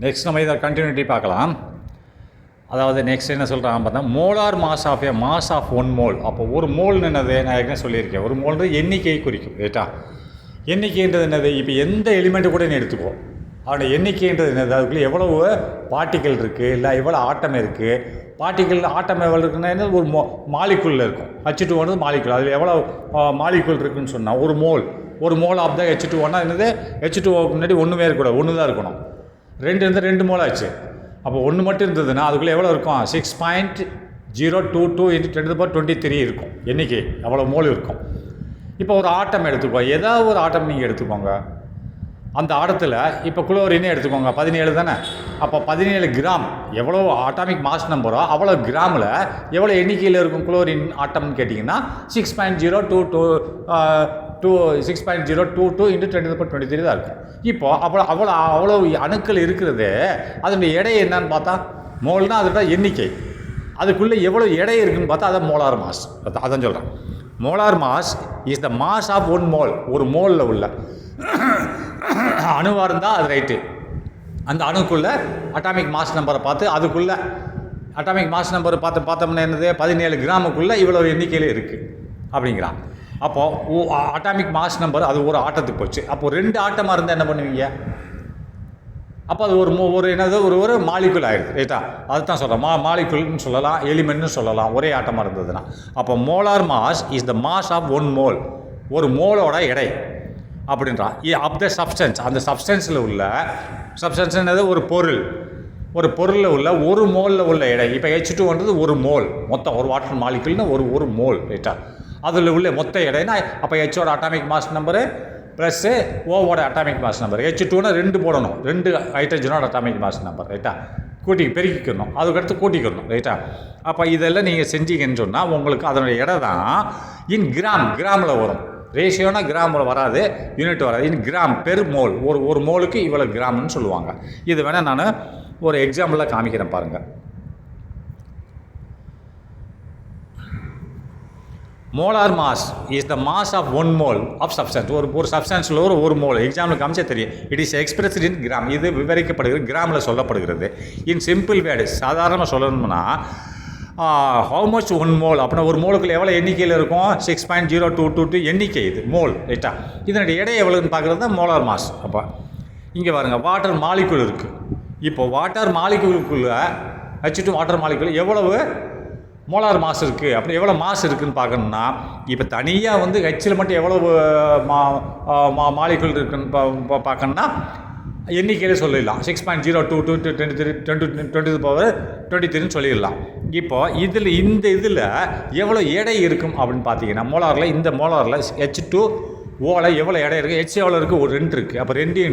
Next நம்ம இதை continuity பார்க்கலாம். அதாவது நெக்ஸ்ட் என்ன சொல்கிறாங்க பார்த்தா molar mass of a mass of 1 mole. அப்போ ஒரு மோல்னு என்னது நான் ஏற்கனவே சொல்லியிருக்கேன். ஒரு மோல்ன்றது எண்ணிக்கையை குறிக்கும் ரைட்டா. எண்ணிக்கைன்றது என்னது, இப்போ எந்த எலிமெண்ட்டு கூட நீ எடுத்துக்கோ, அதோட எண்ணிக்கைன்றது என்னது, அதுக்குள்ளே எவ்வளவு பார்ட்டிக்கல் இருக்குது, இல்லை எவ்வளோ ஆட்டம் இருக்குது. பார்ட்டிக்கல் ஆட்டம் எவ்வளோ இருக்குன்னா என்ன, ஒரு மாலிகுலில் இருக்கும். H2 மாலிகுல், அதில் எவ்வளோ மாலிகுல் இருக்குதுன்னு சொன்னால் ஒரு மோல் ஆஃப் த H2 என்னது, H2க்கு முன்னாடி ஒன்றுமே இருக்கக்கூடாது, ஒன்று தான் இருக்கணும். 2 இருந்தால் 2 மோல் ஆச்சு. அப்போ 1 மட்டும் இருந்ததுன்னா அதுக்குள்ளே எவ்வளோ இருக்கும், 6.022 × 10⁻23 இருக்கும் எண்ணிக்கை, அவ்வளோ மோல் இருக்கும். இப்போ ஒரு ஆட்டம் எடுத்துக்கோ, ஏதாவது ஒரு ஆட்டம் நீங்கள் எடுத்துக்கோங்க. அந்த ஆட்டத்தில் இப்போ குளோரினே எடுத்துக்கோங்க, 17 தானே. அப்போ 17 கிராம் எவ்வளோ ஆட்டாமிக் மாஸ் நம்பரோ அவ்வளோ கிராமில் எவ்வளோ எண்ணிக்கையில் இருக்கும் குளோரின் ஆட்டம்னு கேட்டிங்கன்னா 6.022 × 10⁻23 தான் இருக்கும். இப்போது அவ்வளோ அணுக்கள் இருக்கிறது, அதனுடைய எடை என்னன்னு பார்த்தா மோல்னால் அதோட எண்ணிக்கை, அதுக்குள்ளே எவ்வளோ எடை இருக்குதுன்னு பார்த்தா அதை மோலார் மாஸ். அதான் சொல்கிறேன், molar mass is the mass of 1 mole. ஒரு மோலில் உள்ள அணுவாக இருந்தால் அது ரைட்டு, அந்த அணுக்குள்ளே அட்டாமிக் மாஸ் நம்பரை பார்த்து அதுக்குள்ளே அட்டாமிக் மாஸ் நம்பரை பார்த்தோம்னா என்னது, 17 கிராமுக்குள்ளே இவ்வளோ எண்ணிக்கையில் இருக்குது அப்படிங்கிறான். அப்போது அட்டாமிக் மாஸ் நம்பர் அது ஒரு ஆட்டத்துக்கு போச்சு. அப்போது 2 ஆட்டமாக இருந்தால் என்ன பண்ணுவீங்க, அப்போ அது ஒரு என்னது ஒரு மாலிகுல் ஆகிடுது ரைட்டா. அதுதான் சொல்கிறேன், மாலிகுல்னு சொல்லலாம், எலிமெண்ட்னு சொல்லலாம், ஒரே ஆட்டமாக இருந்ததுன்னா. அப்போ molar mass is the mass of 1 mole, ஒரு மோலோட எடை அப்படின்றான். ஆஃப் த சப்ஸ்டன்ஸ், அந்த சப்ஸ்டன்ஸில் உள்ள சப்ஸ்டன்ஸ்ன்றது ஒரு பொருளில் உள்ள ஒரு மோலில் உள்ள எடை. இப்போ H2 ஒரு மோல், மொத்தம் ஒரு வாட்டர் மாலிகுல்னு ஒரு மோல் ரைட்டா. அதில் உள்ள மொத்த எடைனா அப்போ Hோட அட்டாமிக் மாஸ் நம்பரு ப்ளஸ்ஸு ஓவோட அட்டாமிக் மாஸ் நம்பர். H2 2 போடணும், 2 ஹைட்ரஜனோட அட்டாமிக் மாஸ் நம்பர் ரைட்டா. பெருக்கிக்கணும், அதுக்கடுத்து கூட்டிக்கணும் ரைட்டா. அப்போ இதெல்லாம் நீங்கள் செஞ்சீங்கன்னு சொன்னால் உங்களுக்கு அதனுடைய எடை தான் இன் கிராமில் வரும். ரேஷியோனா கிராமில் வராது, யூனிட் வராது, இன் கிராம் பெர் மோல். ஒரு மோலுக்கு இவ்வளோ கிராம்னு சொல்லுவாங்க. இது வேணால் நான் ஒரு எக்ஸாம்பிளாக காமிக்கிறேன் பாருங்கள். Molar mass is the mass of 1 mole of substance. ஒரு சப்ஸ்டன்ஸில் ஒரு மோல் எக்ஸாம்பிள் காமிச்சா தெரியும். It is expressed in gram. இது விவரிக்கப்படுகிறது, கிராமில் சொல்லப்படுகிறது. இன் சிம்பிள் வேர்டு, சாதாரணமாக சொல்லணும்னா ஹவு மச் 1 மோல் அப்படின்னா ஒரு மோலுக்குள்ள எவ்வளோ எண்ணிக்கையில் இருக்கும், 6.022 எண்ணிக்கை இது மோல் ரைட்டா. இதனுடைய எடை எவ்வளோன்னு பார்க்குறது தான் மோலார் மாஸ். அப்போ இங்கே பாருங்கள், வாட்டர் மாலிகுல் இருக்குது. இப்போ வாட்டர் மாலிகுலுக்குள்ளே H2 வாட்டர் மாலிகுல் எவ்வளவு மோலார் மாஸ் இருக்குது, அப்படி எவ்வளோ மாஸ் இருக்குதுன்னு பார்க்கணுன்னா இப்போ தனியாக ஹெச்சில் மட்டும் எவ்வளவு மாலிகுல் இருக்குன்னு பார்க்கணுன்னா எண்ணிக்கையில் சொல்லிடலாம். 6.022 × 10⁻23 சொல்லிடலாம். இப்போது இந்த இதில் எவ்வளோ எடை இருக்கும் அப்படின்னு பார்த்தீங்கன்னா மோலாரில், இந்த மோலாரில் H2O எவ்வளோ எடை இருக்குது, H எவ்வளோ இருக்குது, ஒரு 2 இருக்குது. அப்போ 2 ×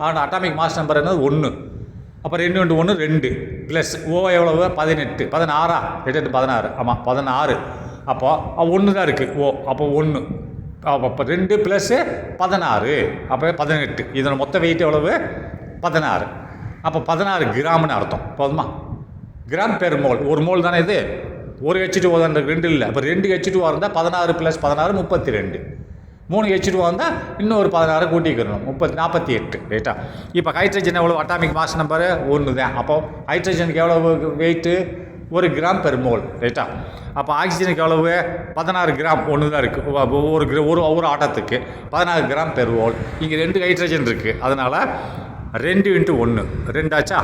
அதோட அட்டாமிக் மாஸ் நம்பர் என்னது 1. அப்போ 2 × 1 2 ப்ளஸ் ஓ எவ்வளவு 18 16 8 16 ஆமாம் 16. அப்போ 1 தான் இருக்குது ஓ, அப்போ 1 அப்போ 2 + 16 அப்போ 18. இதோட மொத்த வெயிட் எவ்வளவு 16. அப்போ 16 கிராம்னு அர்த்தம். போதுமா, கிராம் பெர் மோல். ஒரு மோல் தானே இது, ஒரு H2O தான், 2 இல்லை. அப்போ 2 H2O இருந்தால் 16 + 16 32. 3 H2O வந்தால் இன்னும் ஒரு 16 கூட்டிக்கிறணும், 48 ரைட்டா. இப்போ ஹைட்ரஜன் எவ்வளோ அட்டாமிக் மாஸ் நம்பரு 1 தான். அப்போ ஹைட்ரஜனுக்கு எவ்வளவு வெயிட்டு 1 கிராம் பெர் மோல் ரைட்டா. அப்போ ஆக்சிஜனுக்கு எவ்வளவு 16 கிராம், 1 தான் இருக்குது ஒரு ஆட்டத்துக்கு 16 கிராம் பெர் மோல். இங்கே 2 ஹைட்ரஜன் இருக்குது, அதனால் 2 × 1 2 ஆச்சா.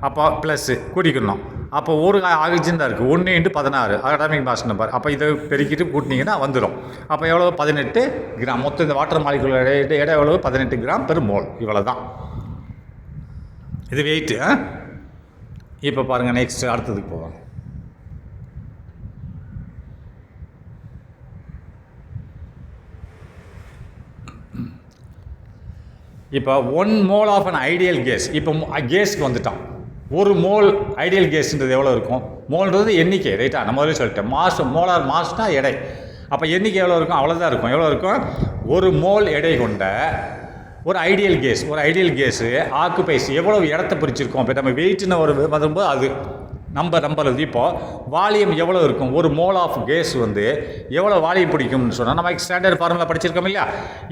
அப்போ ப்ளஸ்ஸு கூட்டிக்கணும். அப்போ ஒரு ஆக்சிஜன் தான் இருக்குது, 1 × 16 அட்டாமிக் மாஸ் நம்பர். அப்போ இதை பெருக்கிட்டு கூட்டினீங்கன்னா வந்துடும். அப்போ எவ்வளோ 18 கிராம். மொத்தம் இந்த வாட்டர் மாலிகுல் எடை எவ்வளவு 18 கிராம் பெர் மோல். இவ்வளோ தான் இது வெயிட்டு. இப்போ பாருங்கள், நெக்ஸ்ட் அடுத்ததுக்கு போவாங்க. இப்போ 1 mole of an ideal gas. இப்போ கேஸுக்கு வந்துட்டோம். ஒரு மோல் ஐடியல் கேஸ்ன்றது எவ்வளோ இருக்கும், மோல்ன்றது எண்ணிக்கை ரைட்டா. நம்ம முதல்ல சொல்லிட்டேன், மாஸ் மோலார் மாஸ்னா எடை. அப்போ எண்ணிக்கை எவ்வளோ இருக்கும், அவ்வளோதான் இருக்கும். எவ்வளோ இருக்கும், ஒரு மோல் எடை கொண்ட ஒரு ஐடியல் கேஸு ஆக்குபைஸ் எவ்வளோ இடத்த பிரிச்சிருக்கோம். இப்போ நம்ம வெயிட்னு வரும்போது அது நம்பர் இப்போது வால்யூம் எவ்வளோ இருக்கும், ஒரு மோல் ஆஃப் கேஸ் எவ்வளோ வால்யூம் பிடிக்கும்னு சொன்னால் நம்ம ஸ்டாண்டர்ட் ஃபார்முலா படிச்சிருக்கோம் இல்லையா,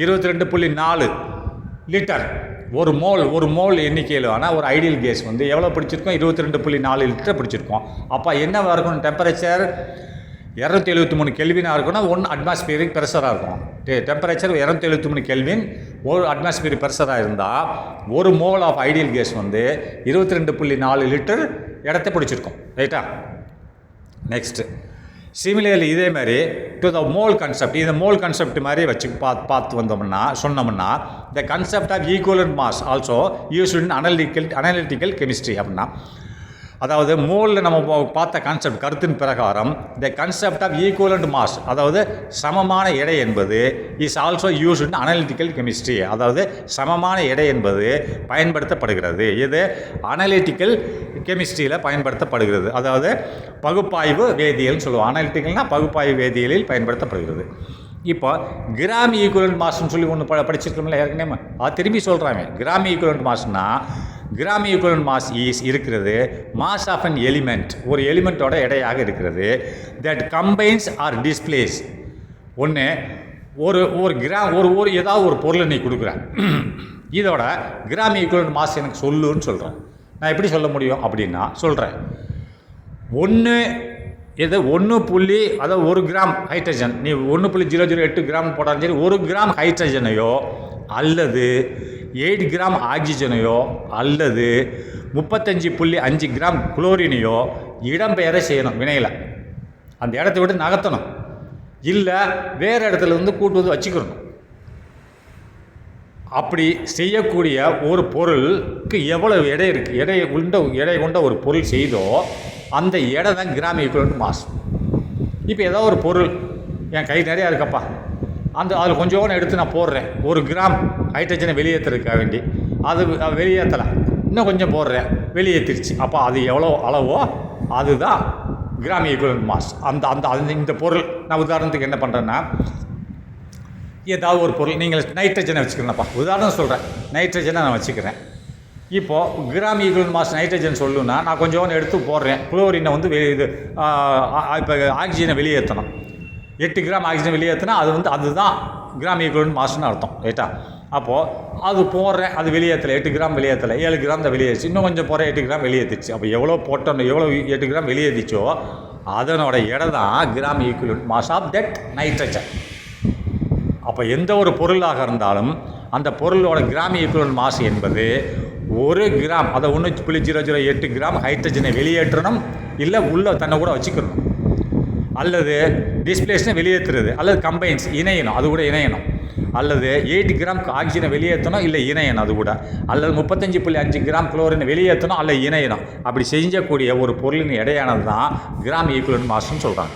22.4 லிட்டர் ஒரு மோல் எண்ணிக்கையில் ஆனால் ஒரு ஐடியல் கேஸ் வந்து எவ்வளோ பிடிச்சிருக்கோம், 22.4 லிட்டர் பிடிச்சிருக்கோம். அப்போ என்ன இருக்கணும், டெம்பரேச்சர் 273 கெல்வினாக இருக்கணும், 1 அட்மாஸ்பியரிக் ப்ரெஷராக இருக்கும். டெம்பரேச்சர் 273 கெல்வின், 1 அட்மாஸ்பியரிக் ப்ரெஷராக இருந்தால் ஒரு மோல் ஆஃப் ஐடியல் கேஸ் வந்து 22.4 லிட்டர் இடத்த பிடிச்சிருக்கும். ரைட்டா? நெக்ஸ்ட்டு சிமிலர்லி இதே மாதிரி டு த மோல் கன்செப்ட், இந்த மோல் கன்செப்ட் மாதிரி வச்சு பார்த்து வந்தோம்னா சொன்னோம்னா the concept of equivalent mass also used in analytical chemistry அப்படின்னா, அதாவது மோலில் நம்ம பார்த்த கான்செப்ட் கருத்தின் பிரகாரம் the concept of equivalent mass, அதாவது சமமான எடை என்பது is also used in analytical chemistry, அதாவது சமமான எடை என்பது பயன்படுத்தப்படுகிறது. இது அனலிட்டிக்கல் கெமிஸ்ட்ரியில் பயன்படுத்தப்படுகிறது, அதாவது பகுப்பாய்வு வேதியியல்னு சொல்லுவோம். அனலிட்டிக்கல்னால் பகுப்பாய்வு வேதியியலில் பயன்படுத்தப்படுகிறது. இப்போ கிராம் ஈக்குவலண்ட் மாஸ்ன்னு சொல்லி ஒன்று படிச்சிருக்கோம்ல ஏற்கனவே, அது திரும்பி சொல்கிறாங்க. கிராம் ஈக்குவலண்ட் மாஸ்னா கிராம் ஈக்குவலண்ட் மாஸ் இருக்கிறது மாஸ் ஆஃப் அன் எலிமெண்ட், ஒரு எலிமெண்ட்டோட எடையாக இருக்கிறது. தட் கம்பைன்ஸ் ஆர் டிஸ்பிளேஸ், ஒன்று ஒரு கிராம் ஒரு ஏதாவது ஒரு பொருளை நீ கொடுக்குறேன், இதோட கிராம் ஈக்குவலண்ட் மாஸ் எனக்கு சொல்லுன்னு சொல்கிறேன். நான் எப்படி சொல்ல முடியும் அப்படின்னா சொல்கிறேன், அதாவது 1 கிராம் ஹைட்ரஜன், நீ 1.008 கிராம் போட்டாலும் சரி, 1 கிராம் ஹைட்ரஜனையோ அல்லது 8 கிராம் ஆக்சிஜனையோ அல்லது 35.5 கிராம் குளோரினையோ இடம்பெயர செய்யணும் வினையில். அந்த இடத்த விட்டு நகர்த்தணும், இல்லை வேறு இடத்துல இருந்து கூட்டு வந்து வச்சுக்கிறணும். அப்படி செய்யக்கூடிய ஒரு பொருளுக்கு எவ்வளவு எடை இருக்குது, எடை கொண்ட ஒரு பொருள் செய்தோ அந்த எடை தான் கிராம் ஈக்குவலண்ட் மாஸ். இப்போ ஏதோ ஒரு பொருள் என் கை நிறையா இருக்கப்பா, அதில் கொஞ்சோன்னு எடுத்து நான் போடுறேன், 1 கிராம் ஹைட்ரஜனை வெளியேற்றுறதுக்காக வேண்டி, அது வெளியேற்றலை, இன்னும் கொஞ்சம் போடுறேன், வெளியேற்றிடுச்சு. அப்போ அது எவ்வளோ அளவோ அதுதான் கிராம் ஈக்குவலண்ட் மாஸ். இந்த பொருள் நான் உதாரணத்துக்கு என்ன பண்ணுறேன்னா, ஏதாவது ஒரு பொருள் நீங்கள் நைட்ரஜனை வச்சுக்கிறேன்ப்பா, உதாரணம் சொல்கிறேன், நைட்ரஜனை நான் வச்சுக்கிறேன். இப்போது கிராம் ஈக்குவலண்ட் மாஸ் நைட்ரஜன் சொல்லணுன்னா நான் கொஞ்சோன்னு எடுத்து போடுறேன், குளோரினை வந்து இப்போ ஆக்சிஜனை வெளியேற்றணும், 8 கிராம் ஆக்சிஜன் வெளியேற்றினா அதுதான் கிராம் ஈக்குவலண்ட் மாஸ்ன்னு அர்த்தம். ரைட்டா? அப்போது அது போடுறேன், அது வெளியேற்றலை, 8 கிராம் வெளியேற்றலை, 7 கிராம் தான் வெளியேறிச்சு, இன்னும் கொஞ்சம் போகிறேன், 8 கிராம் வெளியேற்றிச்சு. அப்போ எவ்வளோ போட்டோம், எவ்வளோ 8 கிராம் வெளியேற்றிச்சோ அதனோட எடை தான் gram equivalent mass of that nitrogen. அப்போ எந்த ஒரு பொருளாக இருந்தாலும் அந்த பொருளோட கிராம் ஈக்குவலண்ட் மாஸ் என்பது 1 கிராம், அதை 1.008 கிராம் ஹைட்ரஜனை வெளியேற்றணும், இல்லை உள்ள தன்னை கூட வச்சுக்கணும், அல்லது டிஸ்பிளேஷனை வெளியேற்றுறது, அல்லது கம்பைன்ஸ் இணையணும், அது கூட இணையணும், அல்லது 8 கிராம் ஆக்சிஜனை வெளியேற்றணும், இல்லை இணையணும் அது கூட, அல்லது 35.5 கிராம் குளோரினை வெளியேற்றணும், அல்லது இணையணும். அப்படி செஞ்சக்கூடிய ஒரு பொருளின் எடையானது தான் கிராம் ஈக்குவலண்ட் மாஸ்ன்னு சொல்கிறாங்க.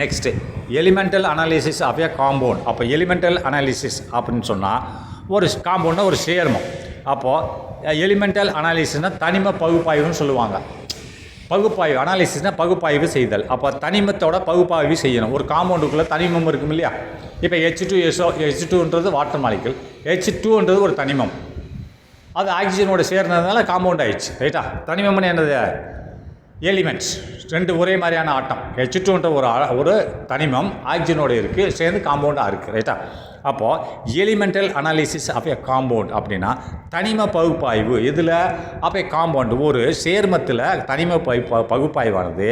Next elemental analysis of a compound. அப்போ எலிமெண்டல் அனாலிசிஸ் அப்படின்னு சொன்னால் ஒரு காம்பவுண்ட்னா ஒரு சேர்மம். அப்போது எலிமெண்டல் அனாலிசிஸ்னால் தனிம பகுப்பாய்வுன்னு சொல்லுவாங்க. பகுப்பாய்வு அனாலிசிஸ்னால் பகுப்பாய்வு செய்தல். அப்போ தனிமத்தோட பகுப்பாய்வு செய்யணும். ஒரு காம்பவுண்டுக்குள்ளே தனிமம் இருக்கும் இல்லையா, இப்போ H2ன்றது வாட்டர் மாலிக்யூல், H2ன்றது ஒரு தனிமம், அது ஆக்சிஜனோட சேர்ந்ததுனால காம்பவுண்ட் ஆயிடுச்சு. ரைட்டா? தனிமம்னு என்னது, எலிமெண்ட்ஸ், 2 ஒரே மாதிரியான ஆட்டம். H2ன்ற ஒரு தனிமம் ஆக்சிஜனோட இருக்குது, சேர்ந்து காம்பவுண்டாக இருக்குது. ரைட்டா? அப்போது elemental analysis of a compound அப்படின்னா தனிம பகுப்பாய்வு. இதில் அப்போ காம்பவுண்ட் ஒரு சேர்மத்தில் தனிம பகுப்பாய்வானது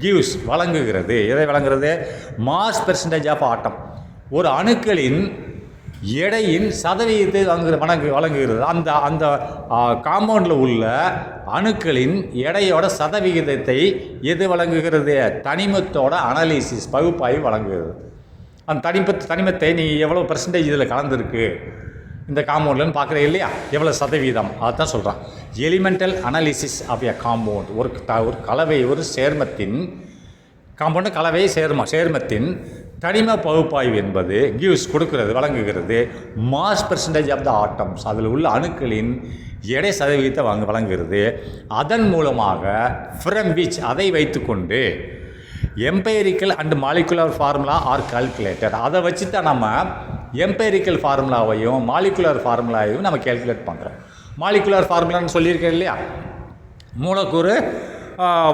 கிவ்ஸ் வழங்குகிறது. எதை வழங்குகிறது? மாஸ் பெர்சன்டேஜ் ஆஃப் ஆட்டம், ஒரு அணுக்களின் எடையின் சதவீதத்தை வழங்குகிறது. அந்த காம்பவுண்டில் உள்ள அணுக்களின் எடையோட சதவிகிதத்தை எது வழங்குகிறது? தனிமத்தோட அனாலிசிஸ் பகுப்பாய்வு வழங்குகிறது. அந்த தனிமத்தை நீ எவ்வளோ பெர்சன்டேஜ் இதில் கலந்துருக்கு இந்த காம்பவுண்ட்லன்னு பார்க்குற இல்லையா, எவ்வளோ சதவீதம், அதுதான் சொல்கிறான் elemental analysis of a compound. ஒரு கலவை, ஒரு சேர்மத்தின் காம்பவுண்டு கலவை சேர்மத்தின் தனிம பகுப்பாய்வு என்பது கிவ்ஸ் கொடுக்கிறது, வழங்குகிறது mass percentage of the atoms, அதில் உள்ள அணுக்களின் எடை சதவீதத்தை வழங்குகிறது. அதன் மூலமாக ஃப்ரம் விச், அதை வைத்துக்கொண்டு empirical and molecular formula are calculated, அதை வச்சு தான் நம்ம எம்பெரிக்கல் ஃபார்முலாவையும் மாலிகுலர் ஃபார்முலாவையும் நம்ம கேல்குலேட் பண்ணுறோம். மாலிகுலர் ஃபார்முலான்னு சொல்லியிருக்கேன் இல்லையா, மூலக்கூறு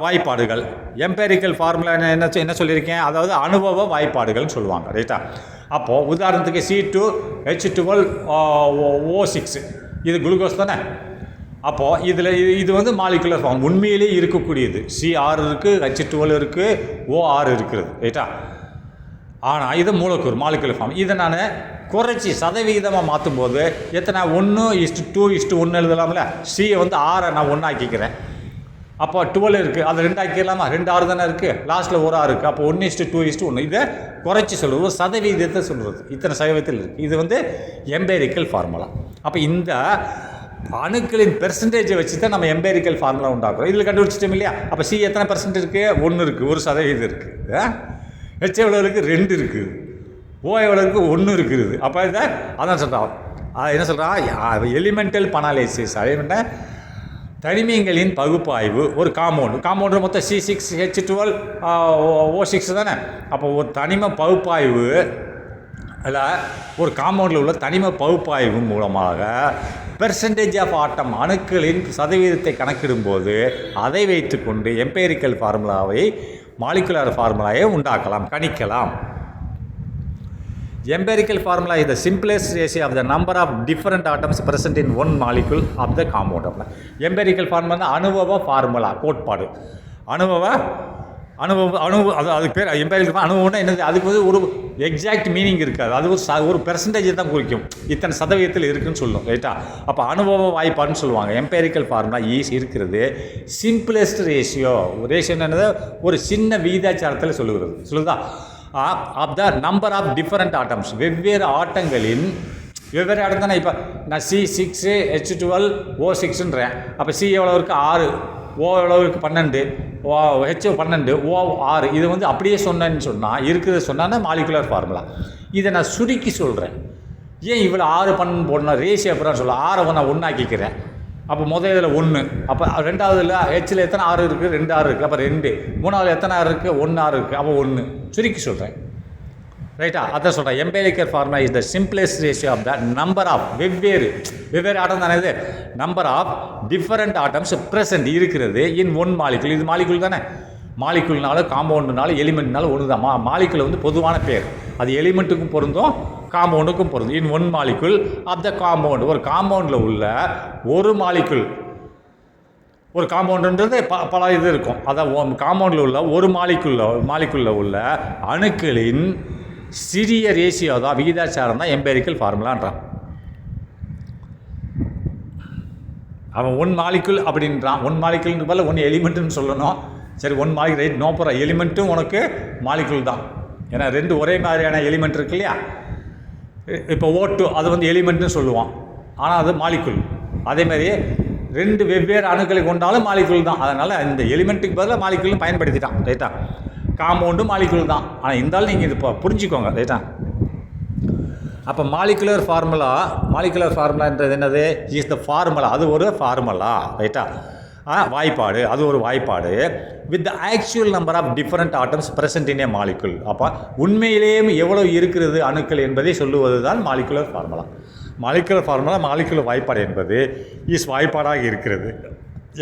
வாய்ப்பாடுகள். எம்பெரிக்கல் ஃபார்முலா என்ன சொல்லியிருக்கேன், அதாவது அனுபவ வாய்ப்பாடுகள்னு சொல்லுவாங்க. ரைட்டா? அப்போது உதாரணத்துக்கு C2H12O6 இது குளுக்கோஸ் தானே. அப்போது இதில் இது வந்து மாலிகுலர் ஃபார்ம் உண்மையிலேயே இருக்கக்கூடியது. C6 இருக்குது, H12 இருக்குது, O6 இருக்கிறது, ரைட்டா. ஆனால் இது மூலக்கூறு மாலிகுலர் ஃபார்ம். இதை நான் குறைச்சி சதவிகிதமாக மாற்றும் போது எத்தனை 1:2:1 எழுதலாம்ல. சியை வந்து 6 நான் 1 ஆக்கிக்கிறேன். அப்போ 12 இருக்குது, அதை 2 ஆக்கிக்கலாமா? 2 6 தானே இருக்குது, லாஸ்ட்டில் ஒரு 6 இருக்குது. அப்போ 1:2:1 இதை குறைச்சி சொல்லுவது, ஒரு சதவீதத்தை சொல்கிறது. இத்தனை சதவீதத்தில் இருக்குது. இது வந்து எம்பேரிக்கல் ஃபார்முலா. அப்போ இந்த அணுக்களின் பெர்சன்டேஜை வச்சு தான் நம்ம எம்பேரிக்கல் ஃபார்முலா உண்டாக்குறோம். இதில் கண்டுபிடிச்சிட்டோம் இல்லையா. அப்போ சி எத்தனை % இருக்குது? 1 இருக்குது, 1% இருக்குது. ஹெச் எவ்வளோ இருக்குது? 2 இருக்குது. ஓ எவ்வளோ இருக்குது? 1 இருக்குது. அப்போ இதை அதான் சொல்கிறான். என்ன சொல்கிறான்? எலிமெண்டல் பனாலிசிஸ். அதே என்ன, தனிமங்களின் பகுப்பாய்வு. ஒரு காம்பவுண்டு மொத்தம் C6H12O6 தானே. அப்போ ஒரு தனிம பகுப்பாய்வு இல்லை, ஒரு காம்பவுண்டில் உள்ள தனிம பகுப்பாய்வு மூலமாக பெர்சன்டேஜ் ஆஃப் ஆட்டம் அணுக்களின் சதவீதத்தை கணக்கிடும்போது அதை வைத்துக்கொண்டு எம்பேரிக்கல் ஃபார்முலாவை மாலிகுலர் ஃபார்முலாவை உண்டாக்கலாம், கணிக்கலாம். Empirical formula is the simplest ratio of the number of different atoms present in one molecule of the compound. Empirical formula அனுபவ ஃபார்முலா, கோட்பாடு. அதுக்கு பேர் எம்பேரிக்கல். அனுபவம்னா என்னது? அதுக்கு வந்து ஒரு எக்ஸாக்ட் மீனிங் இருக்காது. அது ஒரு பெர்சன்டேஜ் தான் குறிக்கும், இத்தனை சதவீதத்தில் இருக்குன்னு சொல்லும், ரைட்டா. அப்போ அனுபவ வாய்ப்பாடுன்னு சொல்லுவாங்க. எம்பேரிக்கல் ஃபார்முலா இருக்கிறது சிம்பிளஸ்ட் ரேஷியோ. என்னது? ஒரு சின்ன விகிதாச்சாரத்தில் சொல்லுதா of the number of different atoms, வெவ்வேறு ஆட்டங்களின் வெவ்வேறு ஆட்டம் தானே. இப்போ நான் C6H12O6ன்றேன். அப்போ சி எவ்வளோ இருக்குது? 6. ஓ எவ்வளோ இருக்குது? 12. ஹெச் 12, ஓ 6. இது வந்து அப்படியே சொன்னேன்னு சொன்னால் இருக்கிறத சொன்னான்னா மாலிகுலர் ஃபார்முலா. இதை நான் சுருக்கி சொல்கிறேன். ஏன் இவ்வளோ 6 12 போடணும்? ரேஷியோ அப்புறம் சொல்ல 6 நான் 1 ஆக்கிக்கிறேன். அப்போ முதல் இதில் 1, அப்போ ரெண்டாவதுல ஹெச்சில் எத்தனை 6 இருக்குது? 2 6 இருக்குது. அப்போ 2. மூணாவது எத்தனை 6 இருக்குது? 1 6 இருக்குது. அப்போ 1 சுருக்கி சொல்கிறேன், ரைட்டா. அதான் சொல்கிறேன். Empirical formula is the simplest ratio of the number of வெவ்வேறு ஆட்டம் தானே இது. Number of different atoms present இருக்கிறது இன் ஒன் மாலிகுல். இது மாலிகுல் தானே. மாலிகுல்னாலும் காம்பவுண்டுனாலும் எலிமெண்ட்னாலும் ஒன்று தான். மாலிகுல் வந்து பொதுவான பேர். அது எலிமெண்ட்டுக்கும் பொருந்தும், காம்பவுண்டுக்கும் பொருந்தும். In one molecule of the compound. ஒரு காம்பவுண்டில் உள்ள ஒரு மாலிகுல், ஒரு காம்பவுண்டுன்றது பல இது இருக்கும். அதான் காம்பவுண்டில் உள்ள ஒரு மாலிகுலில் உள்ள அணுக்களின் சிறிய ரேஷியோ தான், விகிதாச்சாரம் தான் எம்பேரிக்கல் ஃபார்முலான்றான். அவன் 1 மாலிகுல் அப்படின்றான். 1 மாலிகுல்ன்ற போல 1 எலிமெண்ட்டுன்னு சொல்லணும். சரி, 1 மாலிகுல், ரைட், நோ ப்ராப்ளம். எலிமெண்ட்டும் உனக்கு மாலிகுல் தான். ஏன்னா 2 ஒரே மாதிரியான எலிமெண்ட் இருக்கு இல்லையா. இப்போ O2 அது வந்து எலிமெண்ட்னு சொல்லுவான், ஆனால் அது மாலிகுல். அதேமாதிரி 2 வெவ்வேறு அணுக்களை கொண்டாலும் மாலிகுல் தான். அதனால் இந்த எலிமெண்ட்டுக்கு பதிலாக மாலிகுல்னு பயன்படுத்திட்டான், ரைட்டா. காம்பவுண்டும் மாலிகுல் தான். ஆனால் இருந்தாலும் நீங்கள் இது இப்போ புரிஞ்சுக்கோங்க, ரைட்டா. அப்போ மாலிகுலர் ஃபார்முலான்றது என்னது? Is the formula. அது ஒரு ஃபார்முலா, ரைட்டா. வாய்ப்பாடு, அது ஒரு வாய்ப்பாடு. With the actual number of different atoms present in a molecule. அப்போ உண்மையிலேயே எவ்வளோ இருக்கிறது அணுக்கள் என்பதை சொல்லுவது தான் மாலிகுலர் ஃபார்முலா. மாலிகுலர் வாய்ப்பாடு என்பது வாய்ப்பாடாக இருக்கிறது.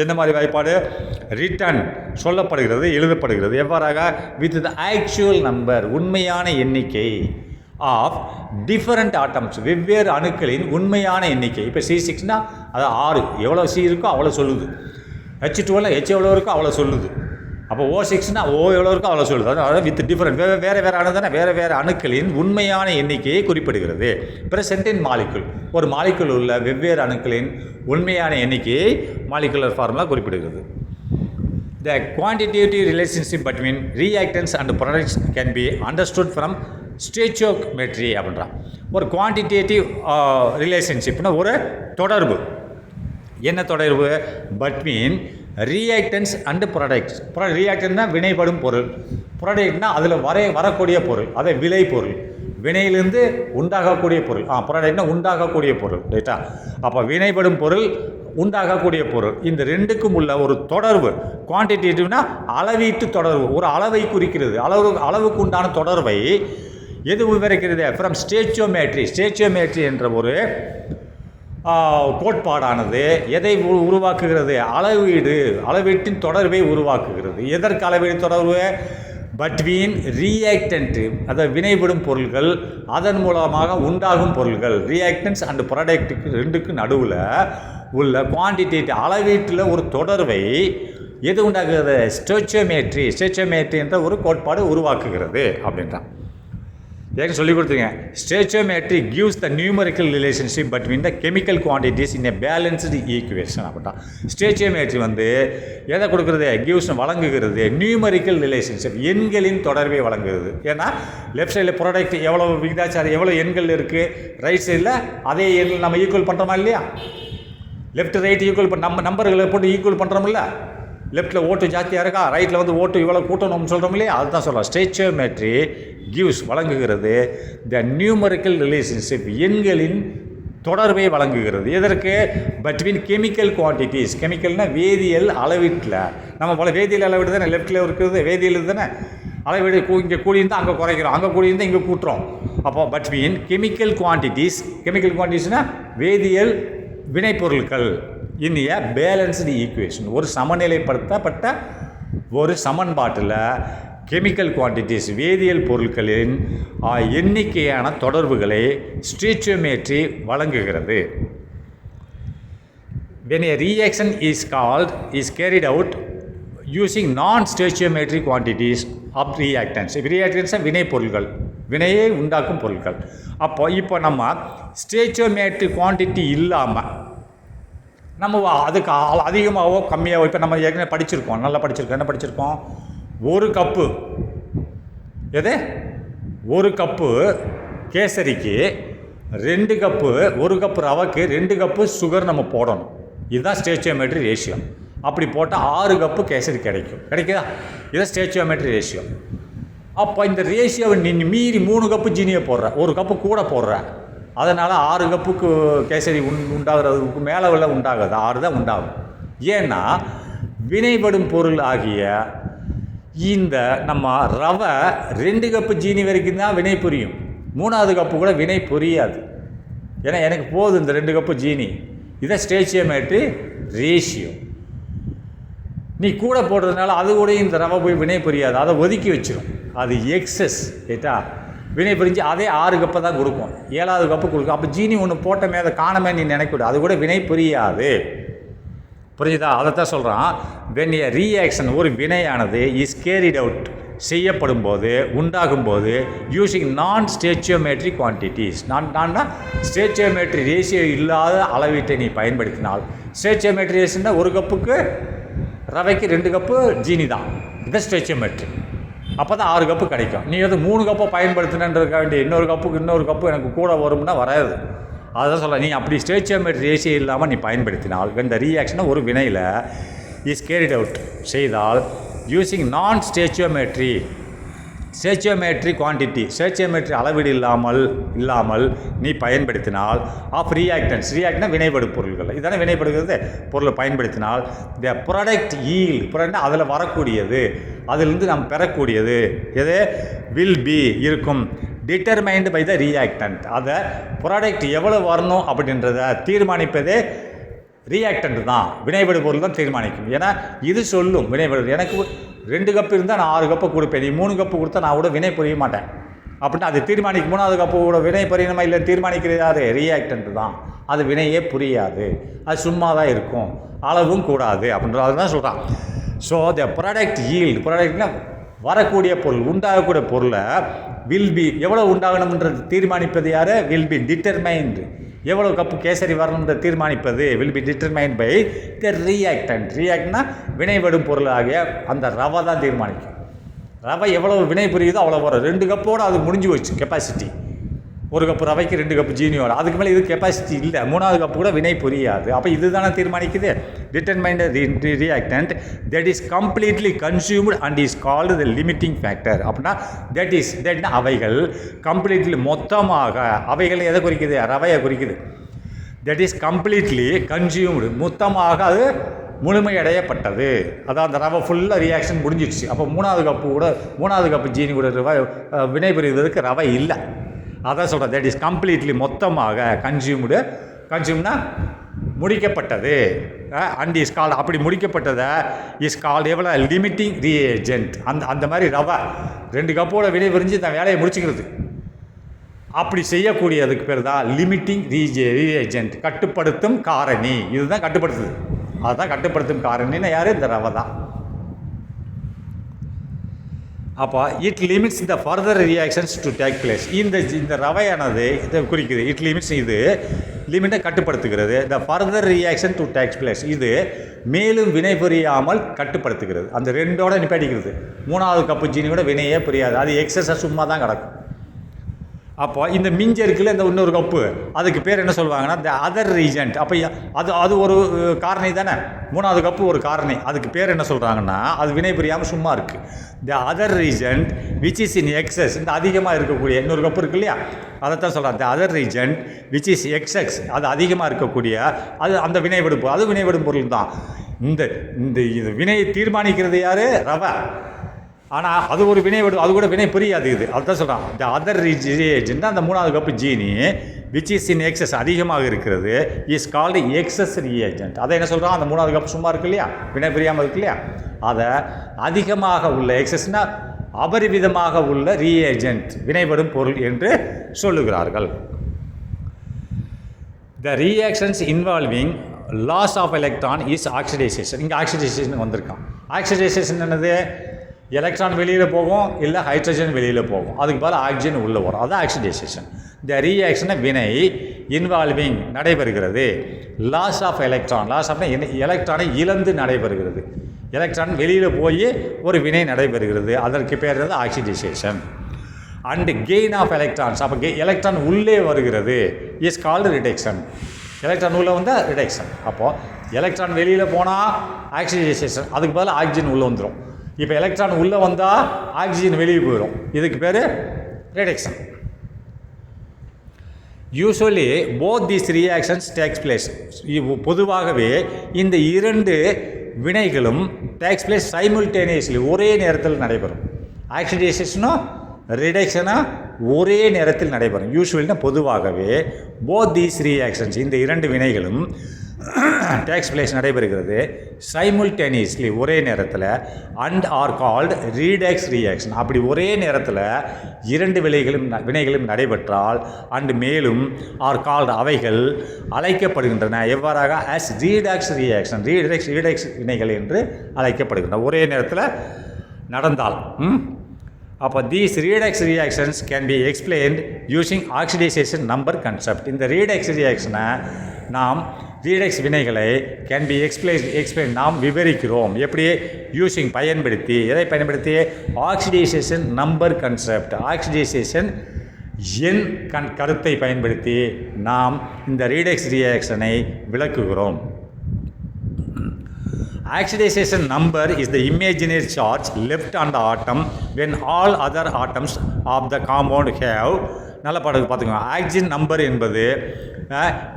என்ன மாதிரி வாய்ப்பாடு? ரிட்டன் சொல்லப்படுகிறது, எழுதப்படுகிறது. எவ்வாறாக? வித் த ஆக்சுவல் நம்பர், உண்மையான எண்ணிக்கை ஆஃப் டிஃபரண்ட் ஆட்டம்ஸ், வெவ்வேறு அணுக்களின் உண்மையான எண்ணிக்கை. இப்போ C6னா அது 6, எவ்வளோ C இருக்கோ அவ்வளோ சொல்லுது. H12 H எவ்வளோ இருக்கோ அவ்வளோ சொல்லுது. அப்போ O6னா O எவ்வளோ இருக்கோ அவ்வளோ சொல்லுது. அதாவது வித் டிஃபரெண்ட் வேறு அணு தானே, வேறு அணுக்களின் உண்மையான எண்ணிக்கையை குறிப்பிடுகிறது. ப்ரெசென்ட் இன் மாலிகுல், ஒரு மாலிகுல் உள்ள வெவ்வேறு அணுக்களின் உண்மையான எண்ணிக்கையை மாலிகுலர் ஃபார்முலா குறிப்பிடுகிறது. The quantitative relationship between reactants and products can be understood from stoichiometry அப்படின்றான். ஒரு குவான்டிடேட்டிவ் ரிலேஷன்ஷிப்னா ஒரு தொடர்பு. என்ன தொடர்பு? Between reactants and products. ரியாக்டன்ட்னா வினைப்படும் பொருள், ப்ராடக்ட்னா அதில் வரக்கூடிய பொருள், அதை விளை பொருள், வினையிலிருந்து உண்டாகக்கூடிய பொருள். ப்ராடக்ட்னா உண்டாகக்கூடிய பொருள், ரைட்டா. அப்போ வினைப்படும் பொருள், உண்டாகக்கூடிய பொருள், இந்த ரெண்டுக்கும் உள்ள ஒரு தொடர்பு. குவான்டிடேட்டிவ்னா அளவீட்டு தொடர்பு, ஒரு அளவை குறிக்கிறது. அளவுக்கு உண்டான தொடர்பை எது விவரிக்கிறது? ஃப்ரம் ஸ்டேச்சியோமெட்ரி என்ற ஒரு கோட்பாடானது எதை உருவாக்குகிறது? அளவீட்டின் தொடர்பை உருவாக்குகிறது. எதற்கு அளவீடு தொடர்பு? பட்வீன் ரியாக்டன்ட், அதாவது வினைபடும் பொருள்கள் அதன் மூலமாக உண்டாகும் பொருள்கள், ரியாக்டன்ஸ் அண்ட் ப்ராடக்ட்டுக்கு ரெண்டுக்கு நடுவில் உள்ள குவான்டிடேட்டிவ் அளவீட்டில் ஒரு தொடர்பை எது உண்டாக்குகிறது? ஸ்டோச்சியோமெட்ரி என்ற ஒரு கோட்பாடு உருவாக்குகிறது அப்படின்றான். ஏன்னு சொல்லி கொடுத்துங்க. Stoichiometry gives the numerical relationship between the chemical quantities in a balanced equation அப்படின்ட்டான். ஸ்டோச்சியோமெட்ரி எதை கொடுக்குறது? கிவ்ஸ் வழங்குகிறது நியூமரிக்கல் ரிலேஷன்ஷிப், எண்களின் தொடர்பை வழங்குகிறது. ஏன்னா லெஃப்ட் சைடில் ப்ராடக்ட் எவ்வளோ விகிதாச்சாரம், எவ்வளோ எண்கள் இருக்குது, ரைட் சைடில் அதே எண் நம்ம ஈக்குவல் பண்ணுறோமா இல்லையா? லெஃப்ட் ரைட் ஈக்குவல் நம்ம நம்பர்களை போட்டு ஈக்குவல் பண்ணுறோம்ல. லெஃப்ட்டில் ஓட்டு ஜாஸ்தியாக இருக்கா, ரைட்டில் ஓட்டு இவ்வளோ கூட்டணும்னு சொல்கிறோம் இல்லையா? அதுதான் சொல்கிறோம். ஸ்டோச்சியோமெட்ரி கிவ்ஸ் வழங்குகிறது த நியூமரிக்கல் ரிலேஷன்ஷிப், எண்களின் தொடர்பை வழங்குகிறது. எதற்கு? பட்வீன் கெமிக்கல் குவான்டிட்டிஸ், கெமிக்கல்னால் வேதியியல் அளவீட்டில். நம்ம போல வேதியியல் அளவீடு தானே லெஃப்ட்டில் இருக்கிறது, வேதியியல் தானே அளவீடு. இங்கே கூடியிருந்தால் அங்கே குறைக்கிறோம், அங்கே கூடியிருந்தால் இங்கே கூட்டுறோம். அப்போ பட்வீன் கெமிக்கல் குவான்டிட்டிஸ்னால் வேதியியல் வினைப்பொருட்கள் இன் எ பேலன்ஸ்டு ஈக்குவேஷன், ஒரு சமநிலைப்படுத்தப்பட்ட ஒரு சமன்பாட்டில் கெமிக்கல் குவான்டிட்டிஸ் வேதியியல் பொருட்களின் எண்ணிக்கையான தொடர்புகளை ஸ்டோச்சியோமெட்ரி வழங்குகிறது. When a reaction is carried out using non-stoichiometric quantities of reactants. reactants வினை பொருட்கள், வினையை உண்டாக்கும் பொருட்கள். இப்போ நம்ம ஸ்டோச்சியோமெட்ரிக் குவான்டிட்டி இல்லாமல் நம்ம அதுக்கு அதிகமாகவோ கம்மியாகவோ, இப்போ நம்ம ஏற்கனவே படிச்சிருக்கோம், நல்லா படிச்சிருக்கோம். என்ன படிச்சிருக்கோம்? ஒரு கப்பு ஒரு கப்பு கேசரிக்கு 2 கப்பு, ஒரு கப்பு ரவைக்கு 2 கப்பு சுகர் நம்ம போடணும். இதுதான் ஸ்டோச்சியோமெட்ரி ரேஷியோ. அப்படி போட்டால் 6 கப்பு கேசரி கிடைக்குதா? இதுதான் ஸ்டோச்சியோமெட்ரி ரேஷியோ. அப்போ இந்த ரேஷியோவை நீ மீறி 3 கப்பு ஜீனியை போடுற, ஒரு கப்பு கூட போடுற, அதனால் 6 கப்புக்கு கேசரி உண்டாகிறதுக்கு மேலே உண்டாகாது, 6 தான் உண்டாகும். ஏன்னா வினைப்படும் பொருள் ஆகிய இந்த நம்ம ரவை 2 கப்பு ஜீனி வரைக்கும் தான் வினை புரியும், 3வது கப்பு கூட வினை புரியாது. ஏன்னா எனக்கு போதும் இந்த 2 கப்பு ஜீனி. இதை ஸ்டோச்சியோமெட்ரி ரேஷியோ. நீ கூட போடுறதுனால அது கூட இந்த ரவை போய் வினை புரியாது, அதை ஒதுக்கி வச்சிடும். அது எக்ஸஸ் கேட்டா வினை புரிஞ்சு அதே 6 கப்பை தான் கொடுக்கும், 7வது கப்பு கொடுக்கும். அப்போ ஜீனி ஒன்று போட்டமே அதை காணமே நீ நினைக்கூடாது, அது கூட வினை புரியாது. புரிஞ்சுதா? அதைத்தான் சொல்கிறான். வென் ஏ ரியாக்ஷன், ஒரு வினையானது இஸ் கேரிட் அவுட் செய்யப்படும்போது, உண்டாகும்போது, யூஸிங் நான் ஸ்டோச்சியோமெட்ரிக் குவான்டிட்டிஸ், நான்னா ஸ்டோச்சியோமெட்ரி ரேஷியோ இல்லாத அளவீட்டை நீ பயன்படுத்தினால், ஸ்டோச்சியோமெட்ரி ரேஷியோன்னா ஒரு கப்புக்கு ரவைக்கு 2 கப்பு ஜீனி தான், இது ஸ்டோச்சியோமெட்ரி. அப்போ தான் 6 கப்பு கிடைக்கும். நீ 3 கப்பை பயன்படுத்தினன்றதுக்க வேண்டிய இன்னொரு கப்பு எனக்கு கூட வரும்னா வராது. அதுதான் சொல்ல, நீ அப்படி ஸ்டோச்சியோமெட்ரி ரேஷியோ இல்லாமல் நீ பயன்படுத்தினால், இந்த ரியாக்ஷனை ஒரு வினையில் இஸ் கேரிட் அவுட் செய்தால் யூஸிங் நான் ஸ்டோச்சியோமெட்ரி குவான்டிட்டி, ஸ்டோச்சியோமெட்ரி அளவீடு இல்லாமல் நீ பயன்படுத்தினால் ஆஃப் ரியாக்டன்ட் வினைப்படும் பொருள்கள், இதானே வினைப்படுகிறது பொருளை பயன்படுத்தினால் த ப்ராடக்ட் ஈல்ட், அதில் வரக்கூடியது, அதிலிருந்து நாம் பெறக்கூடியது எது வில் பி இருக்கும் டிட்டர்மைன்டு பை த ரியாக்டன்ட். அதை ப்ராடக்ட் எவ்வளோ வரணும் அப்படின்றத தீர்மானிப்பதே ரியாக்டன்ட் தான், வினைபடு பொருள் தான் தீர்மானிக்கும். ஏன்னா இது சொல்லும் வினைபடு, எனக்கு 2 கப்பு இருந்தால் நான் 6 கப்பு கொடுப்பேன், நீ 3 கப்பு கொடுத்தா நான் கூட வினை புரிய மாட்டேன் அப்படின்னா அது தீர்மானிக்கும். 3வது கப்பு கூட வினை புரியணுமா இல்லை தீர்மானிக்கிறது யார்? ரியாக்டன்ட் தான். அது வினையே புரியாது, அது சும்மா தான் இருக்கும், அளவும் கூடாது அப்படின்றது தான் சொல்கிறான். ஸோ த ப்ராடக்ட் ப்ராடக்ட்னா வரக்கூடிய பொருள், உண்டாகக்கூடிய பொருளை வில் பி எவ்வளோ உண்டாகணுன்றது தீர்மானிப்பது யார்? Will be determined. எவ்வளோ கப்பு கேசரி வரணுன்ற தீர்மானிப்பது will be determined by the ரியாக்ட்னா வினைபடும் பொருள் ஆகிய அந்த ரவை தான் தீர்மானிக்கும். ரவை எவ்வளோ வினை புரியுதோ அவ்வளோ வரும். 2 கப்போடு அது முடிஞ்சு வச்சு கெப்பாசிட்டி. ஒரு கப்பு ரவைக்கு 2 கப்பு ஜீனியோட, அதுக்கு மேலே இது கெப்பாசிட்டி இல்லை, 3வது கப்பு கூட வினை புரியாது. அப்போ இது தானே தீர்மானிக்குது. Determined reactant that is completely consumed and is called the limiting factor. அப்படின்னா தட்னா அவைகள் கம்ப்ளீட்லி மொத்தமாக, அவைகள் எதை குறிக்குது? ரவையை குறிக்குது. தட் இஸ் கம்ப்ளீட்லி கன்சியூம்டு, மொத்தமாக அது முழுமையடையப்பட்டது. அதான் அந்த ரவை ஃபுல்லாக ரியாக்ஷன் முடிஞ்சிடுச்சு. அப்போ 3வது கப்பு ஜீனி கூட ரவை வினை புரிவதற்கு ரவை இல்லை. அதான் சொல்கிறேன். தட் இஸ் கம்ப்ளீட்லி மொத்தமாக கன்சியூம்னா முடிக்கப்பட்டது. அண்ட் இஸ் கால்டு அப்படி முடிக்கப்பட்டதை இஸ் கால்டு எவ்வளோ லிமிட்டிங் ரீஏஜென்ட். அந்த மாதிரி ரவை 2 கப்போட வினை புரிஞ்சு இந்த வேலையை முடிச்சுக்கிறது. அப்படி செய்யக்கூடியதுக்கு பேர் தான் லிமிட்டிங் ரீஏஜென்ட், கட்டுப்படுத்தும் காரணி. இதுதான் கட்டுப்படுத்துது. அதுதான் கட்டுப்படுத்தும் காரணின்னு யார்? இந்த ரவை தான். அப்போ it limits the further reactions to take place. இந்த ரவையானது இதை குறிக்குது. இட் லிமிட்ஸ், இது லிமிட்டை கட்டுப்படுத்துகிறது. த further reaction to take place, இது மேலும் வினை புரியாமல் கட்டுப்படுத்துகிறது. அந்த 2ஓட நிப்பாட்டிக்கிறது. 3வது கப்பு ஜீனியோட வினையே புரியாது, அது எக்ஸஸாக சும்மா தான் கிடக்கும். அப்போ இந்த மிஞ்ச இருக்குல்ல, இந்த இன்னொரு கப்பு, அதுக்கு பேர் என்ன சொல்லுவாங்கன்னா த அதர் ரீஜென்ட். அப்போ அது ஒரு காரணி தானே, 3வது கப்பு ஒரு காரணி. அதுக்கு பேர் என்ன சொல்கிறாங்கன்னா அது வினை புரியாமல் சும்மா இருக்குது. The other reagent which is in excess, இந்த அதிகமாக இருக்கக்கூடிய இன்னொரு கப்பு இருக்கு இல்லையா, அதைத்தான் சொல்கிறாங்க. The other reagent which is excess, அது அதிகமாக இருக்கக்கூடிய அது அந்த வினைவிடும், அது வினைவிடும் பொருள் தான். இந்த வினையை தீர்மானிக்கிறது யார்? ரவை. ஆனால் அது ஒரு வினை விடும், அது கூட வினை புரியாது. இது அதுதான் சொல்கிறான். த அதர் ரீஜென்ட், அந்த 3வது கப்பு ஜீனி விச் இஸ் இன் எக்ஸஸ், அதிகமாக இருக்கிறது, இஸ் கால்டு எக்ஸஸ் ரீஏஜென்ட். அதை என்ன சொல்கிறான்? அந்த 3வது கப்பு சும்மா இருக்கு இல்லையா, வினை புரியாமல் இருக்கு இல்லையா, அதை அதிகமாக உள்ள எக்ஸஸ்னால் அபரிவிதமாக உள்ள ரீஏஜென்ட், வினைபடும் பொருள் என்று சொல்லுகிறார்கள். The reactions involving loss of electron is oxidisation. இங்கே ஆக்சிடைசேஷன் வந்திருக்கான். ஆக்சிடைசேஷன் என்னது? எலக்ட்ரான் வெளியில் போகும், இல்லை ஹைட்ரஜன் வெளியில் போகும், அதுக்கு பதில் ஆக்சிஜன் உள்ளே வரும், அதுதான் ஆக்சிடைசேஷன். இந்த ரியாக்ஷனை வினை இன்வால்விங் நடைபெறுகிறது. லாஸ் ஆஃப் எலக்ட்ரான், லாஸ் ஆஃப்னா எலக்ட்ரானை இழந்து நடைபெறுகிறது. எலக்ட்ரான் வெளியில் போய் ஒரு வினை நடைபெறுகிறது, அதற்கு பேர் தான் oxidisation. And gain of electrons, அப்போ எலக்ட்ரான் உள்ளே வருகிறது, இஸ் கால்டு ரிடக்ஷன். எலக்ட்ரான் உள்ளே வந்தால் ரிடக்ஷன். அப்போது எலக்ட்ரான் வெளியில் போனால் ஆக்சிடைசேஷன், அதுக்கு பதில் ஆக்சிஜன் உள்ளே வந்துடும். இப்போ எலக்ட்ரான் உள்ளே வந்தால் ஆக்சிஜன் வெளியே போயிடும், இதுக்கு பேர் reduction. Usually both these reactions takes place. பொதுவாகவே இந்த 2 வினைகளும் டேக்ஸ் பிளேஸ் சைமுல்டேனியஸ்லி, ஒரே நேரத்தில் நடைபெறும். ஆக்சிடைசேஷனும் ரிடக்ஷனும் ஒரே நேரத்தில் நடைபெறும். யூஸ்வலினா பொதுவாகவே போத் தீஸ் ரியாக்ஷன்ஸ், இந்த 2 வினைகளும் டேக்ஸ் பிளேஸ் நடைபெறுகிறது சைமுல்டேனியஸ்லி, ஒரே நேரத்தில். And are called redox reaction. அப்படி ஒரே நேரத்தில் 2 வினைகளும் நடைபெற்றால் அண்டு மேலும் ஆர் கால்டு, அவைகள் அழைக்கப்படுகின்றன எவ்வாறாக? ஆஸ் ரீடக்ஸ் ரியாக்ஷன், ரீடக்ஸ் வினைகள் என்று அழைக்கப்படுகின்றன, ஒரே நேரத்தில் நடந்தால். அப்போ these redox reactions can be explained using oxidation number concept. இந்த ரீடக்ஸ் ரியாக்ஷனை நாம், ரீடக்ஸ் வினைகளை கேன் பி எக்ஸ்பிளைன் நாம் விவரிக்கிறோம். எப்படி? யூஸிங் பயன்படுத்தி, எதை பயன்படுத்தி? ஆக்சிடைசேஷன் நம்பர் கான்செப்ட், ஆக்சிடைசேஷன் எண் கருத்தை பயன்படுத்தி நாம் இந்த ரீடக்ஸ் ரியாக்ஷனை விளக்குகிறோம். Oxidation number is the imaginary charge left on the atom when all other atoms of the compound have. நல்ல பாடத்துக்கு பார்த்துக்கோங்க. ஆக்சிஜன் நம்பர் என்பது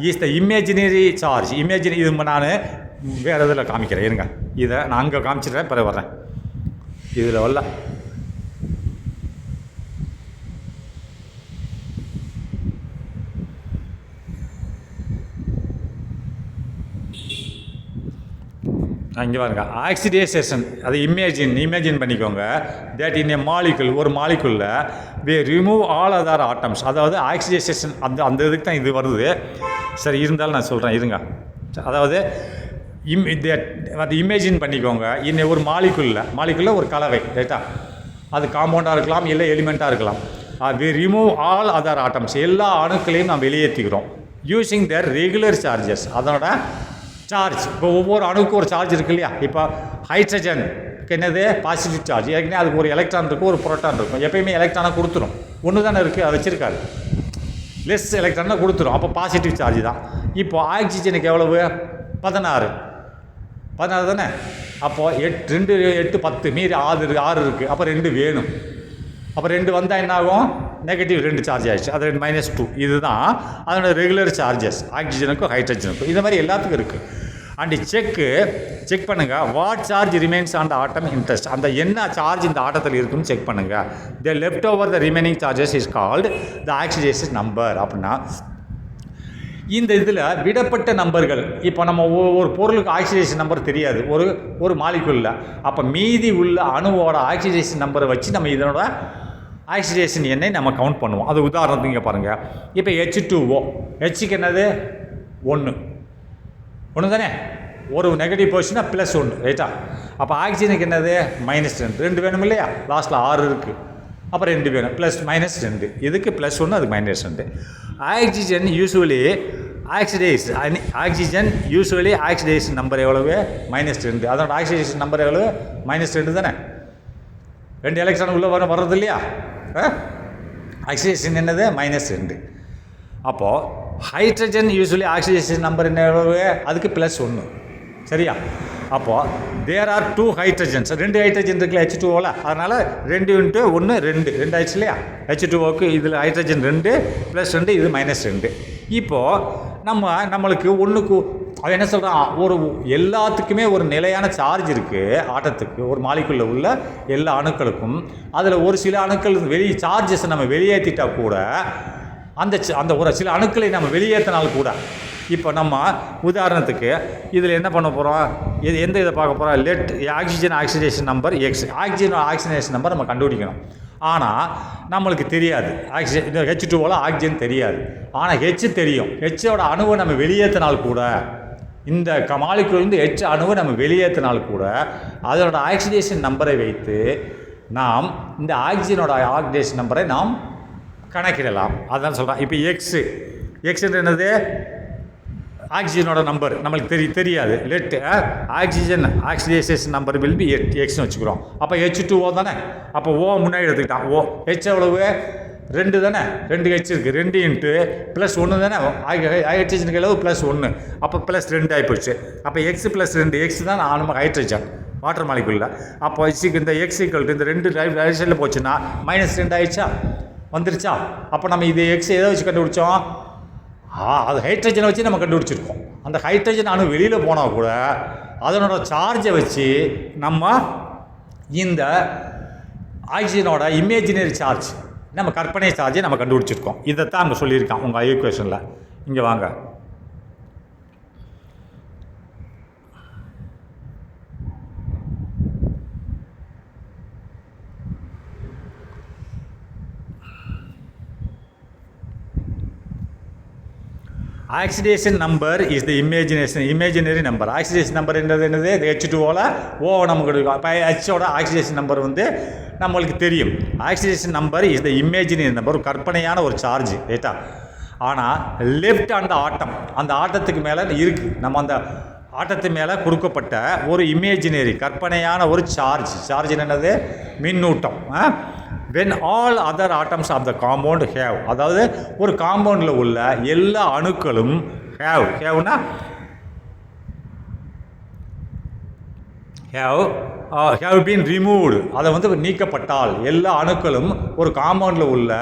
is the imaginary charge. Imaginary, இது நான் வேறு இதில் காமிக்கிறேன், இருங்க, இதை நான் அங்கே காமிச்சிடுறேன், பிறகு வர்றேன். இதில் வரல, இங்கே பாருங்க. ஆக்சிடைசேஷன், அது இமேஜின் பண்ணிக்கோங்க. தட் இன் ஏ மாலிகுல், ஒரு மாலிகுலில் we remove all other atoms. அதாவது ஆக்சிடைசேஷன் அந்த இதுக்கு தான் இது வருது. சரி, இருந்தாலும் நான் சொல்கிறேன், இருங்க. அதாவது அது இமேஜின் பண்ணிக்கோங்க. இன்னும் ஒரு மாலிகுலில் ஒரு கலவை, ரைட்டா? அது காம்பவுண்டாக இருக்கலாம், இல்லை எலிமெண்ட்டாக இருக்கலாம். We remove all other atoms, எல்லா அணுக்களையும் நாம் வெளியேற்றுகிறோம். யூஸிங் தேர் ரெகுலர் சார்ஜஸ், அதனோட சார்ஜ். இப்போ ஒவ்வொரு அணுக்கும் ஒரு சார்ஜ் இருக்குது இல்லையா? இப்போ ஹைட்ரஜனுக்கு என்னது? Positive charge. ஏற்கனவே அதுக்கு ஒரு எலக்ட்ரான் இருக்கும், ஒரு புரோட்டான் இருக்கும். எப்பயுமே எலக்ட்ரானை கொடுத்துரும், ஒன்று தானே இருக்குது, அதை வச்சுருக்காரு. லெஸ் எலக்ட்ரானை கொடுத்துரும், அப்போ பாசிட்டிவ் சார்ஜ் தான். இப்போ ஆக்சிஜனுக்கு எவ்வளவு? 16 தானே? அப்போது 2 8 10 மீறி 6 இருக்குது. அப்போ 2 வேணும். அப்போ 2 வந்தால் என்ன ஆகும்? நெகட்டிவ் 2 சார்ஜ் ஆகிடுச்சு, அது -2. இதுதான் அதனோட ரெகுலர் சார்ஜஸ், ஆக்சிஜனுக்கும் ஹைட்ரஜனுக்கும். இது மாதிரி எல்லாத்துக்கும் இருக்குது. அண்ட் செக் பண்ணுங்கள். What charge remains on the atom interest. அந்த என்ன சார்ஜ் இந்த ஆட்டத்தில் இருக்குன்னு செக் பண்ணுங்கள். The left over the remaining charges is called the oxidisation number. அப்படின்னா இந்த இதில் விடப்பட்ட நம்பர்கள், இப்போ நம்ம ஒரு பொருளுக்கு ஆக்சிடேஷன் நம்பர் தெரியாது ஒரு மாலிகுலில், அப்போ மீதி உள்ள அணுவோட ஆக்சிடேஷன் நம்பரை வச்சு நம்ம இதனோட ஆக்சிடேஷன் எண்ணை நம்ம கவுண்ட் பண்ணுவோம். அது உதாரணத்துக்கு இங்கே பாருங்கள். இப்போ H2O, ஹெச்சுக்கு என்னது 1 தானே, ஒரு நெகட்டிவ் பொசிஷனாக +1, ரைட்டா? அப்போ ஆக்சிஜனுக்கு என்னது -2, 2 வேணும் இல்லையா? லாஸ்ட்டில் 6 இருக்குது, அப்போ 2 வேணும், +-2, இதுக்கு +1 அதுக்கு -2. ஆக்சிஜன் யூஸ்வலி ஆக்சிடேஷன் நம்பர் எவ்வளவு? -2. அதோட ஆக்சிடேஷன் நம்பர் எவ்வளவு? -2 தானே. 2 எலக்ட்ரான் உள்ளே வர்றது இல்லையா? ஆக்சிடேஷன் என்னது? -2. அப்போது ஹைட்ரஜன் யூஸ்வலி ஆக்சிடேஷன் நம்பர் என்ன எவ்வளவு? அதுக்கு +1, சரியா? அப்போது தேர் ஆர் 2 ஹைட்ரஜன்ஸ், 2 ஹைட்ரஜன் இருக்குல்ல H2Oவில், அதனால் 2 × 1 2 ஆயிடுச்சு இல்லையா? H2Oக்கு இதில் ஹைட்ரஜன் 2 +2, இது -2. இப்போது நம்மளுக்கு ஒன்றுக்கு அவன் என்ன சொல்கிறான், எல்லாத்துக்குமே ஒரு நிலையான சார்ஜ் இருக்குது ஆட்டத்துக்கு, ஒரு மாலிகுலில் உள்ள எல்லா அணுக்களுக்கும். அதில் ஒரு சில அணுக்கள் சார்ஜஸ் நம்ம வெளியேற்றிட்டால் கூட அந்த ஒரு சில அணுக்களை நம்ம வெளியேற்றினால் கூட, இப்போ நம்ம உதாரணத்துக்கு இதில் என்ன பண்ண போகிறோம், எந்த இதை பார்க்க போகிறோம், let oxygen oxidation number X, oxygen oxidation number நம்ம கண்டுபிடிக்கணும். ஆனால் நம்மளுக்கு தெரியாது, H2Oவில் ஆக்சிஜன் தெரியாது, ஆனால் H தெரியும். Hஓட அணுவை நம்ம வெளியேற்றினால் கூட, இந்த மாலிகுலிருந்து H அணுவை நம்ம வெளியேற்றினால் கூட அதனோட ஆக்சிடேஷன் நம்பரை வைத்து நாம் இந்த ஆக்சிஜனோட ஆக்சிடேஷன் நம்பரை நாம் கணக்கிடலாம். அதான் சொல்கிறேன். இப்போ எக்ஸ்ன்ற என்னது? ஆக்சிஜனோட நம்பர் நம்மளுக்கு தெரியாது. Let oxygen oxidation number will be எக்ஸ்னு வச்சுக்கிறோம். அப்போ H2O தானே, அப்போ O முன்னாடி எடுத்துக்கிட்டான். H எவ்வளவு? 2 தானே, 2 H இருக்குது, 2 × +1 தானே, ஹைட்ரஜனுக்கு அளவு +1, அப்போ +2 ஆகிப்போச்சு. அப்போ X +2, X தான் ஹைட்ரஜன் வாட்டர் மாலிகுலில். அப்போ இந்த X இந்த 2 டைரக்ஷனில் போச்சுன்னா -2 ஆயிடுச்சா, வந்துருச்சா? அப்போ நம்ம இது X எதை வச்சு கண்டுபிடிச்சோம்? அது ஹைட்ரஜனை வச்சு நம்ம கண்டுபிடிச்சிருக்கோம். அந்த ஹைட்ரஜன் அணு வெளியில் போனால் கூட அதனோட சார்ஜை வச்சு நம்ம இந்த ஆக்சிஜனோட இமேஜினரி சார்ஜ், நம்ம கற்பனை சார்ஜை நம்ம கண்டுபிடிச்சிருக்கோம். இதைத்தான் அங்கே சொல்லியிருக்கான் உங்கள் ஈக்குவேஷனில். இங்கே வாங்க. Oxidation number is the imaginary number. Oxidation number என்னது? H2Oவில் நமக்கு கிடைக்கும். இப்போ Hஓட ஆக்சிடேஷன் நம்பர் நம்மளுக்கு தெரியும். Oxidation number is the imaginary number, ஒரு கற்பனையான ஒரு சார்ஜ், ரைட்டா? ஆனால் லெஃப்ட் அந்த ஆட்டத்துக்கு மேலே இருக்குது, நம்ம அந்த ஆட்டத்து மேலே கொடுக்கப்பட்ட ஒரு இமேஜினரி கற்பனையான ஒரு சார்ஜ் என்னது? மின்னூட்டம். when all other atoms of the compound have, அதாவது ஒரு காம்பவுண்டில் உள்ள எல்லா அணுக்களும் haveனா have been removed, அதை நீக்கப்பட்டால், எல்லா அணுக்களும் ஒரு காம்பவுண்டில் உள்ள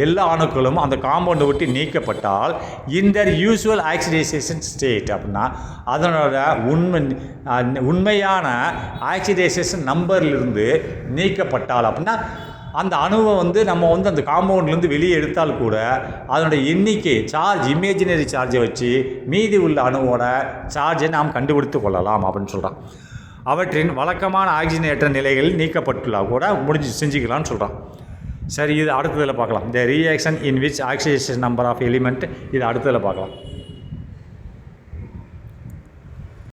எல்லா அணுக்களும் அந்த காம்பவுண்டை விட்டு நீக்கப்பட்டால் in their usual oxidation state, அப்படின்னா அதனோட உண்மையான ஆக்சிடேஷன் நம்பர்லேருந்து நீக்கப்பட்டால், அப்படின்னா அந்த அணுவை நம்ம அந்த காம்பவுண்ட்லேருந்து வெளியே எடுத்தால் கூட அதனுடைய எண்ணிக்கை சார்ஜ், இமேஜினரி சார்ஜை வச்சு மீதி உள்ள அணுவோட சார்ஜை நாம் கண்டுபிடித்து கொள்ளலாம் அப்படின்னு சொல்கிறான். அவற்றின் வழக்கமான ஆக்சிஜனேற்ற நிலைகளில் நீக்கப்பட்டுள்ளா கூட செஞ்சுக்கலாம்னு சொல்கிறான். சரி, இது அடுத்ததில் பார்க்கலாம். The reaction in which oxidation number of element, இது அடுத்ததில் பார்க்கலாம்.